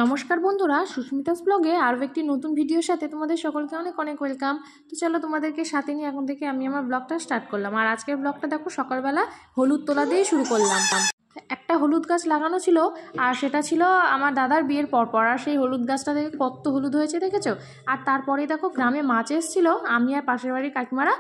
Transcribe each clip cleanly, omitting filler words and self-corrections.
নমস্কার বন্ধুরা, সুস্মিতাস ব্লগে আরও একটি নতুন ভিডিওর সাথে তোমাদের সকলকে অনেক অনেক ওয়েলকাম। তো চলো তোমাদেরকে সাথে নিয়ে এখন থেকে আমি আমার ব্লগটা স্টার্ট করলাম। আর আজকের ব্লগটা দেখো, সকালবেলা হলুদ তোলা দিয়ে শুরু করলাম। একটা হলুদ গাছ লাগানো ছিল, আর সেটা ছিল আমার দাদার বিয়ের পরপর। আর সেই হলুদ গাছটা থেকে কত হলুদ হয়েছে দেখেছো। আর তারপরে দেখো গ্রামে মাছ এসেছিলো, আমি আর পাশের বাড়ির কাকিমারা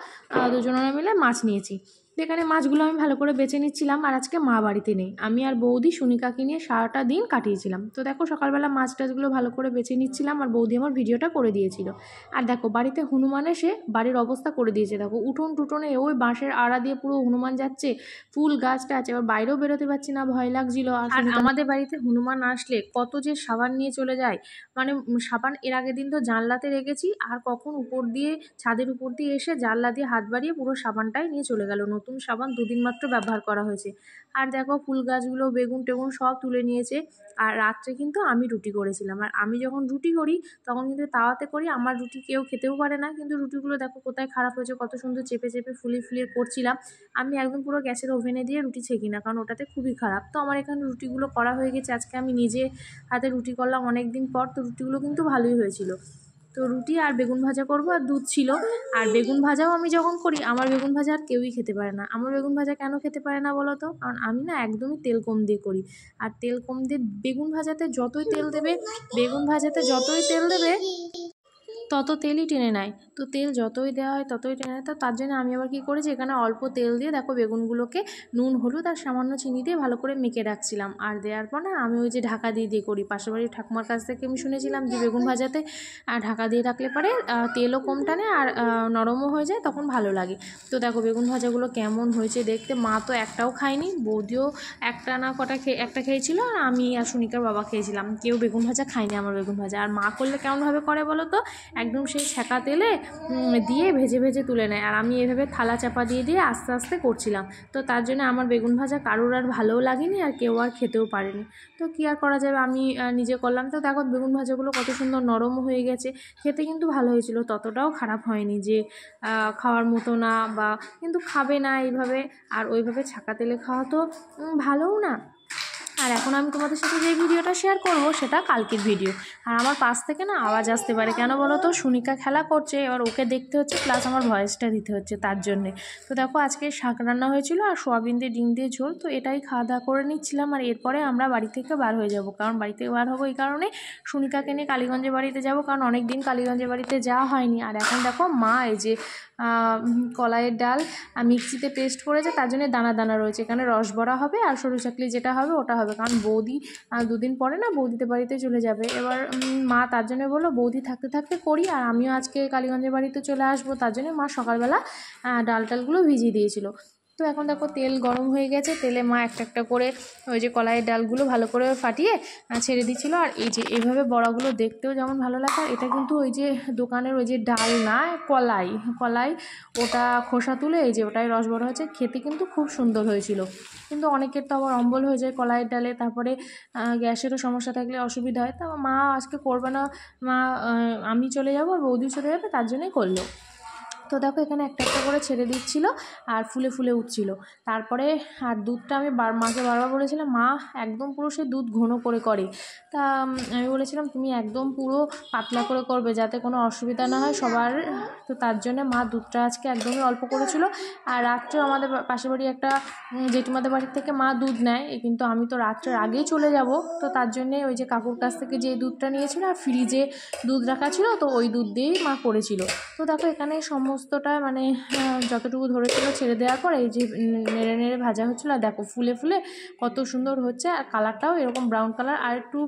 দুজনে মিলে মাছ নিয়েছি। এখানে মাছগুলো আমি ভালো করে বেছে নিচ্ছিলাম। আর আজকে মা বাড়িতে নেই, আমি আর বৌদি সুনিকাকে নিয়ে সারাটা দিন কাটিয়েছিলাম। তো দেখো সকালবেলা মাছ টাছগুলো ভালো করে বেছে নিচ্ছিলাম, আর বৌদি আমার ভিডিওটা করে দিয়েছিল। আর দেখো বাড়িতে হনুমান এসে বাড়ির অবস্থা করে দিয়েছে। দেখো উঠোন টুটনে ওই বাঁশের আড়া দিয়ে পুরো হনুমান যাচ্ছে, ফুল গাছটা আছে, এবার বাইরেও বেরোতে পারছি না, ভয় লাগছিল। আর আমাদের বাড়িতে হনুমান আসলে কত যে সাবান নিয়ে চলে যায়, মানে সাবান এর আগের দিন তো জানলাতে রেখেছি, আর কখন উপর দিয়ে ছাদের উপর দিয়ে এসে জানলা দিয়ে হাত বাড়িয়ে পুরো সাবানটাই নিয়ে চলে গেল। নতুন সাবান দুদিন মাত্র ব্যবহার করা হয়েছে। আর দেখো ফুল গাছগুলো, বেগুন টেগুন সব তুলে নিয়েছে। আর রাত্রে কিন্তু আমি রুটি করেছিলাম, আর আমি যখন রুটি করি তখন কিন্তু তাওয়াতে করি। আমার রুটি কেউ খেতেও পারে না, কিন্তু রুটিগুলো দেখো কোথায় খারাপ হয়েছে, কত সুন্দর চেপে চেপে ফুলিয়ে ফুলিয়ে করছিলাম। আমি একদম পুরো গ্যাসের ওভেনে দিয়ে রুটি ছেঁকি না, কারণ ওটাতে খুবই খারাপ। তো আমার এখানে রুটিগুলো করা হয়ে গেছে, আজকে আমি নিজে হাতে রুটি করলাম অনেক দিন পর। তো রুটিগুলো কিন্তু ভালোই হয়েছিল। তো রুটি আর বেগুন ভাজা করবো, আর দুধ ছিল। আর বেগুন ভাজাও আমি যখন করি, আমার বেগুন ভাজা আর কেউই খেতে পারে না। আমার বেগুন ভাজা কেন খেতে পারে না বলো তো? কারণ আমি না একদমই তেল কম দিয়ে করি। আর তেল কম দিয়ে বেগুন ভাজাতে যতই তেল দেবে, তত তেলই টেনে নেয়। তো তেল যতই দেওয়া হয় ততই টেনে নেয়। তো তার জন্য আমি আবার কী করেছি, এখানে অল্প তেল দিয়ে দেখো বেগুনগুলোকে নুন হলুদ আর সামান্য চিনি দিয়ে ভালো করে মেখে রাখছিলাম। আর দেওয়ার পর না আমি ওই যে ঢাকা দিয়ে দিয়ে করি। পাশের বাড়ির ঠাকুমার কাছ থেকে আমি শুনেছিলাম যে বেগুন ভাজাতে ঢাকা দিয়ে রাখলে পরে তেলও কম টানে আর নরমও হয়ে যায়, তখন ভালো লাগে। তো দেখো বেগুন ভাজাগুলো কেমন হয়েছে দেখতে। মা তো একটাও খায়নি, বৌদিও একটা না কটা একটা খেয়েছিল, আর আমি আর সুনিকার বাবা খেয়েছিলাম। কেউ বেগুন ভাজা খায়নি আমার বেগুন ভাজা। আর মা করলে কেমনভাবে করে বলো তো, একদম সেই ছ্যাঁকা তেলে দিয়ে ভেজে ভেজে তুলে নেয়, আর আমি এভাবে থালা চাপা দিয়ে দিয়ে আস্তে আস্তে করছিলাম। তো তার জন্য আমার বেগুন ভাজা কারোর আর ভালোও লাগেনি, আর কেউ আর খেতেও পারেনি। তো কী আর করা যাবে, আমি নিজে করলাম। তো দেখো বেগুন ভাজাগুলো কত সুন্দর নরমও হয়ে গেছে, খেতে কিন্তু ভালো হয়েছিল, ততটাও খারাপ হয়নি যে খাওয়ার মতো না, বা কিন্তু খাবে না এইভাবে। আর ওইভাবে ছাঁকা তেলে খাওয়া তো ভালোও না। আর এখন আমি তোমাদের সাথে যে ভিডিওটা শেয়ার করব সেটা কালকের ভিডিও। আর আমার পাশ থেকে না আওয়াজ আসতে পারে, কেন বলো তো, সুনিকা খেলা করছে, এবার ওকে দেখতে হচ্ছে, প্লাস আমার ভয়েসটা দিতে হচ্ছে তার জন্যে। তো দেখো আজকে শাক রান্না হয়েছিল আর সোয়াবিন দিয়ে ডিম দিয়ে ঝোল। তো এটাই খাওয়া দাওয়া করে নিচ্ছিলাম। আর এরপরে আমরা বাড়ি থেকে বার হয়ে যাব, কারণ বাড়ি থেকে বার হবো এই কারণে, সুনিকাকে নিয়ে কালীগঞ্জের বাড়িতে যাব, কারণ অনেক দিন কালীগঞ্জের বাড়িতে যাওয়া হয়নি। আর এখন দেখো মা এই যে কলাইয়ের ডাল মিক্সিতে পেস্ট করেছে, তার জন্য দানা দানা রয়েছে। এখানে রস বড়া হবে, আর সরু চাকলি যেটা হবে ওটা হবে, কারণ বৌদি দুদিন পরে না বৌদিদের বাড়িতে চলে যাবে। এবার মা তার জন্য বললো বৌদি থাকতে থাকতে করি, আর আমিও আজকে কালীগঞ্জের বাড়িতে চলে আসবো, তার জন্য মা সকালবেলা ডাল টালগুলো ভিজিয়ে দিয়েছিল। তো এখন দেখো তেল গরম হয়ে গেছে, তেলে মা একটা একটা করে ওই যে কলাইয়ের ডালগুলো ভালো করে ফাটিয়ে ছেড়ে দিচ্ছিলো। আর এই যে এইভাবে বড়াগুলো দেখতেও যেমন ভালো লাগে, আর এটা কিন্তু ওই যে দোকানের ওই যে ডাল না, কলাই ওটা খোসা তুলে এই যে ওটাই রস বড়া হয়েছে, খেতে কিন্তু খুব সুন্দর হয়েছিল। কিন্তু অনেকের তো আবার অম্বল হয়ে যায় কলাইয়ের ডালে, তারপরে গ্যাসেরও সমস্যা থাকলে অসুবিধা হয়। তা মা আজকে করবে না, মা আমি চলে যাবো আর বৌদি চলে যাবে, তার জন্যই করলো। তো দেখো এখানে একটা একটা করে ছেড়ে দিচ্ছিল, আর ফুলে ফুলে উঠছিল। তারপরে আর দুধটা আমি মাকে বারবার বলেছিলাম, মা একদম পুরো সে দুধ ঘন করে করে। তা আমি বলেছিলাম তুমি একদম পুরো পাতলা করে করবে, যাতে কোনো অসুবিধা না হয় সবার। তো তার জন্য মা দুধটা আজকে একদমই অল্প করেছিল। আর রাত্রেও আমাদের পাশের বাড়ি একটা জেঠিমাদের বাড়ির থেকে মা দুধ নেয়, কিন্তু আমি তো রাত্রের আগেই চলে যাব। তো তার জন্যে ওই যে কাকুর কাছ থেকে যে দুধটা নিয়েছিল, আর ফ্রিজে দুধ রাখা ছিল, তো ওই দুধ দিয়েই মা করেছিল। তো দেখো এখানে সমস্তটা মানে যতটুকু ধরেছিল ছেড়ে দেওয়ার পর এই যে নেড়ে নেড়ে ভাজা হচ্ছিলো, আর দেখো ফুলে ফুলে কত সুন্দর হচ্ছে, আর কালারটাও এরকম ব্রাউন কালার। আর একটু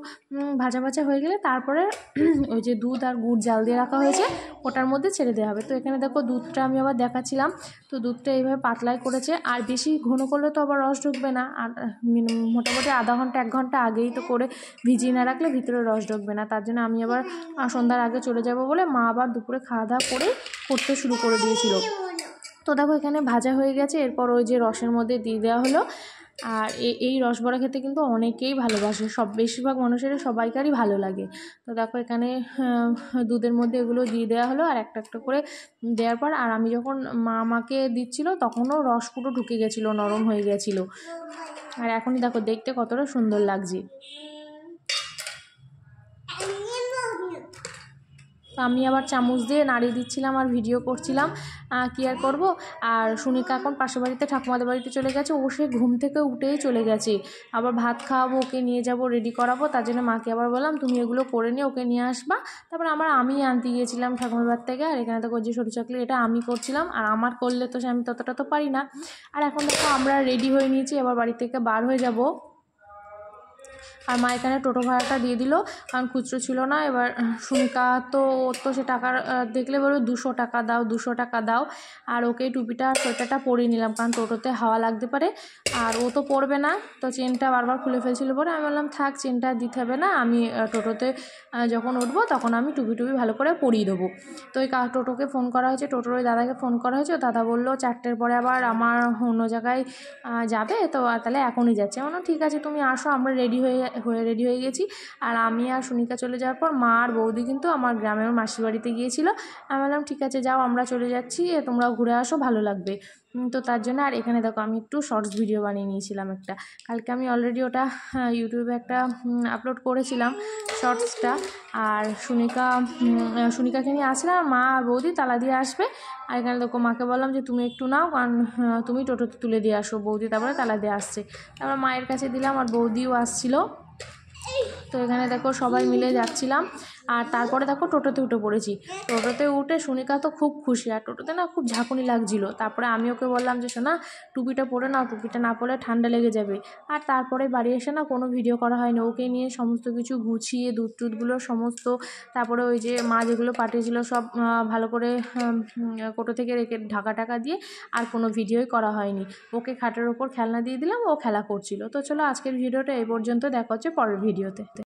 ভাজা ভাজা হয়ে গেলে তারপরে ওই যে দুধ আর গুড় জাল দিয়ে রাখা হয়েছে ওটার মধ্যে ছেড়ে দেওয়া হবে। তো এখানে দেখো দুধটা আমি আবার দেখাচ্ছিলাম, তো দুধটা এইভাবে পাতলাই করেছে। আর বেশি ঘন করলে তো আবার রস ঢুকবে না, আর মোটামুটি আধা ঘন্টা 1 ঘন্টা আগেই তো করে ভিজিয়ে না রাখলে ভিতরে রস ঢুকবে না। তার জন্য আমি আবার সন্ধ্যার আগে চলে যাব বলে মা আবার দুপুরে খাওয়া দাওয়া করে করতে শুরু করে দিয়েছিল। তো দেখো এখানে ভাজা হয়ে গেছে, এরপর ওই যে রসের মধ্যে দিয়ে দেওয়া হলো। আর এই রস বড়া খেতে কিন্তু অনেকেই ভালোবাসে, বেশিরভাগ মানুষেরই সবাইকারই ভালো লাগে। তো দেখো এখানে দুধের মধ্যে এগুলো দিয়ে দেওয়া হলো, আর একটা একটা করে দেওয়ার পর, আর আমি যখন আমাকে দিচ্ছিল তখনও রস পুরো ঢুকে গেছিলো, নরম হয়ে গেছিলো। আর এখনই দেখো দেখতে কতটা সুন্দর লাগছে। তো আমি আবার চামচ দিয়ে নাড়িয়ে দিচ্ছিলাম আর ভিডিও করছিলাম, কী আর করবো। আর সুনিকা এখন পাশের বাড়িতে ঠাকুমাদের বাড়িতে চলে গেছে, ও সে ঘুম থেকে উঠেই চলে গেছে। আবার ভাত খাওয়াবো, ওকে নিয়ে যাব, রেডি করাবো, তার জন্য মাকে আবার বললাম তুমি এগুলো করে নিয়ে ওকে নিয়ে আসবা। তারপর আমি আনতে গিয়েছিলাম ঠাকুমার বাড়ি থেকে। আর এখানে দেখো যে সরু চাকলি এটা আমি করছিলাম, আর আমার করলে তো আমি ততটা তো পারি না। আর এখন দেখো আমরা রেডি হয়ে নিয়েছি, এবার বাড়ি থেকে বার হয়ে যাব। আর মা এখানে টোটো ভাড়াটা দিয়ে দিল, কারণ খুচরো ছিল না। এবার সুনিকা তো সে টাকার দেখলে বলবে 200 টাকা দাও, 200 টাকা দাও। আর ওকে টুপিটা আর সোয়েটারটা পরিয়ে নিলাম, কারণ টোটোতে হাওয়া লাগতে পারে। আর ও তো পরবে না, তো চেনটা বারবার খুলে ফেলছিল পরে আমি বললাম থাক, চেনটা দিতে হবে না, আমি টোটোতে যখন উঠবো তখন আমি টুপি ভালো করে পরিয়ে দেবো। তো ওই টোটোকে ফোন করা হয়েছে, টোটোর ওই দাদাকে ফোন করা হয়েছে। দাদা বললো 4টের পরে আবার আমার অন্য জায়গায় যাবে, তো তাহলে এখনই যাচ্ছে। আমি বললাম ঠিক আছে তুমি আসো, আমরা রেডি হয়ে গেছি। আর আমি আর সুনিকা চলে যাওয়ার পর মা আর বৌদি কিন্তু আমার গ্রামের মাসির বাড়িতে গিয়েছিলো। আমি বললাম ঠিক আছে যাও, আমরা চলে যাচ্ছি, তোমরাও ঘুরে আসো, ভালো লাগবে। তো তার জন্য। আর এখানে দেখো আমি একটু শর্টস ভিডিও বানিয়ে নিয়েছিলাম একটা, কালকে আমি অলরেডি ওটা ইউটিউবে একটা আপলোড করেছিলাম শর্টসটা। আর সুনিকাকে নিয়ে আসলাম, মা আর বৌদি তালা দিয়ে আসবে। আর এখানে দেখো মাকে বললাম যে তুমি একটু নাও, কারণ তুমি টোটোতে তুলে দিয়ে আসো, বৌদি তারপরে তালা দিয়ে আসছে। তারপর মায়ের কাছে দিলাম, আর বৌদিও আসছিলো। তো এখানে দেখো সবাই মিলে যাচ্ছিলাম। আর তারপরে দেখো টোটোতে উঠে পড়েছি। টোটোতে উঠে সুনিকা তো খুব খুশি, আর টোটোতে না খুব ঝাঁকুনি লাগছিলো। তারপরে আমি ওকে বললাম যে শোনা টুপিটা পরে নাও, টুপিটা না পরলে ঠান্ডা লেগে যাবে। আর তারপরে বাড়ি এসে না কোনো ভিডিও করা হয়নি, ওকে নিয়ে সমস্ত কিছু গুছিয়ে দুধগুলো সমস্ত, তারপরে ওই যে মা যেগুলো পাঠিয়েছিল সব ভালো করে কোটো থেকে রেখে ঢাকা দিয়ে আর কোনো ভিডিওই করা হয়নি। ওকে খাটের ওপর খেলনা দিয়ে দিলাম, ও খেলা করছিল। তো চলো আজকের ভিডিওটা এই পর্যন্ত, দেখা হচ্ছে পরের ভিডিওতে।